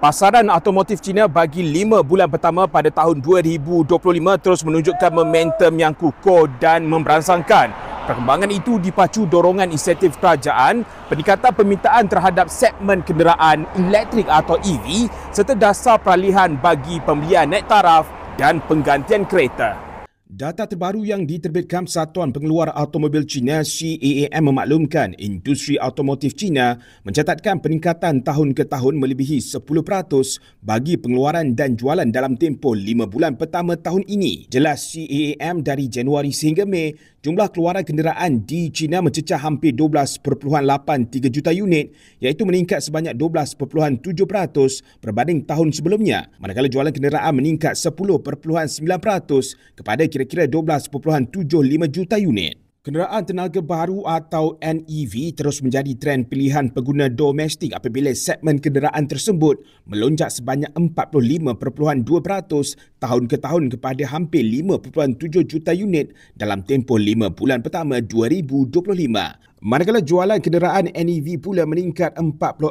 Pasaran automotif China bagi 5 bulan pertama pada tahun 2025 terus menunjukkan momentum yang kukuh dan memberangsangkan. Perkembangan itu dipacu dorongan insentif kerajaan, peningkatan permintaan terhadap segmen kenderaan elektrik atau EV serta dasar peralihan bagi pembelian naik taraf dan penggantian kereta. Data terbaru yang diterbitkan Persatuan Pengeluar Automobil China CAAM memaklumkan industri automotif China mencatatkan peningkatan tahun ke tahun melebihi 10% bagi pengeluaran dan jualan dalam tempoh 5 bulan pertama tahun ini. Jelas CAAM dari Januari sehingga Mei, jumlah keluaran kenderaan di China mencecah hampir 12.83 juta unit iaitu meningkat sebanyak 12.7% berbanding tahun sebelumnya. Manakala jualan kenderaan meningkat 10.9% kepada kira-kira 12.75 juta unit. Kenderaan tenaga baru atau NEV terus menjadi trend pilihan pengguna domestik apabila segmen kenderaan tersebut melonjak sebanyak 45.2% tahun ke tahun kepada hampir 5.7 juta unit dalam tempoh 5 bulan pertama 2025. Manakala jualan kenderaan NEV pula meningkat 44%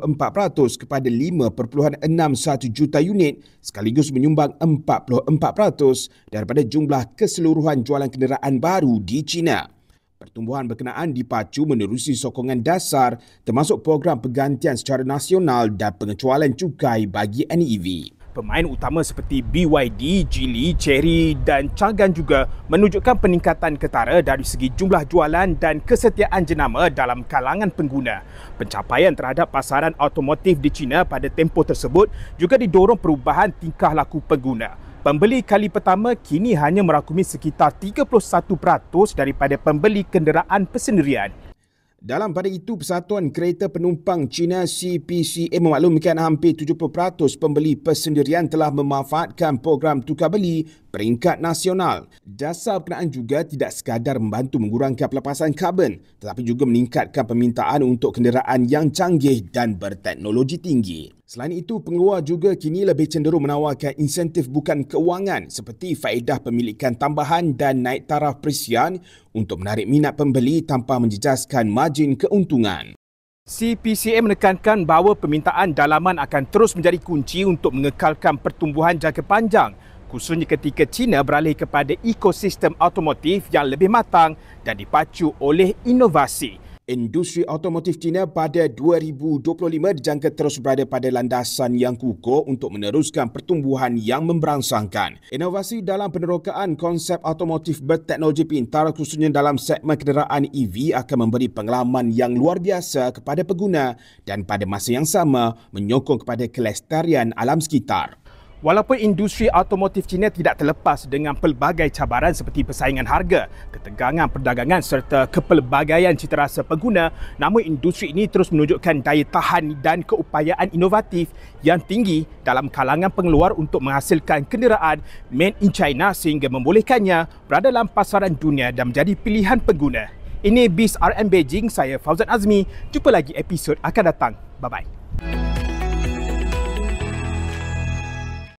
kepada 5.61 juta unit sekaligus menyumbang 44% daripada jumlah keseluruhan jualan kenderaan baru di China. Pertumbuhan berkenaan dipacu menerusi sokongan dasar termasuk program pergantian secara nasional dan pengecualian cukai bagi NEV. Pemain utama seperti BYD, Geely, Chery dan Changan juga menunjukkan peningkatan ketara dari segi jumlah jualan dan kesetiaan jenama dalam kalangan pengguna. Pencapaian terhadap pasaran automotif di China pada tempoh tersebut juga didorong perubahan tingkah laku pengguna. Pembeli kali pertama kini hanya merakumi sekitar 31% daripada pembeli kenderaan persendirian. Dalam pada itu, Persatuan Kereta Penumpang China CPCA memaklumkan hampir 70% pembeli persendirian telah memanfaatkan program tukar beli peringkat nasional. Dasar berkenaan juga tidak sekadar membantu mengurangkan pelepasan karbon tetapi juga meningkatkan permintaan untuk kenderaan yang canggih dan berteknologi tinggi. Selain itu, pengeluar juga kini lebih cenderung menawarkan insentif bukan keuangan seperti faedah pemilikan tambahan dan naik taraf perisian untuk menarik minat pembeli tanpa menjejaskan margin keuntungan. CPCA menekankan bahawa permintaan dalaman akan terus menjadi kunci untuk mengekalkan pertumbuhan jangka panjang, khususnya ketika China beralih kepada ekosistem automotif yang lebih matang dan dipacu oleh inovasi. Industri automotif China pada 2025 dijangka terus berada pada landasan yang kukuh untuk meneruskan pertumbuhan yang memberangsangkan. Inovasi dalam penerokaan konsep automotif berteknologi pintar khususnya dalam segmen kenderaan EV akan memberi pengalaman yang luar biasa kepada pengguna dan pada masa yang sama menyokong kepada kelestarian alam sekitar. Walaupun industri automotif China tidak terlepas dengan pelbagai cabaran seperti persaingan harga, ketegangan perdagangan serta kepelbagaian citarasa pengguna, namun industri ini terus menunjukkan daya tahan dan keupayaan inovatif yang tinggi dalam kalangan pengeluar untuk menghasilkan kenderaan made in China sehingga membolehkannya berada dalam pasaran dunia dan menjadi pilihan pengguna. Ini BIS RM Beijing, saya Fauzan Azmi. Jumpa lagi episod akan datang. Bye-bye.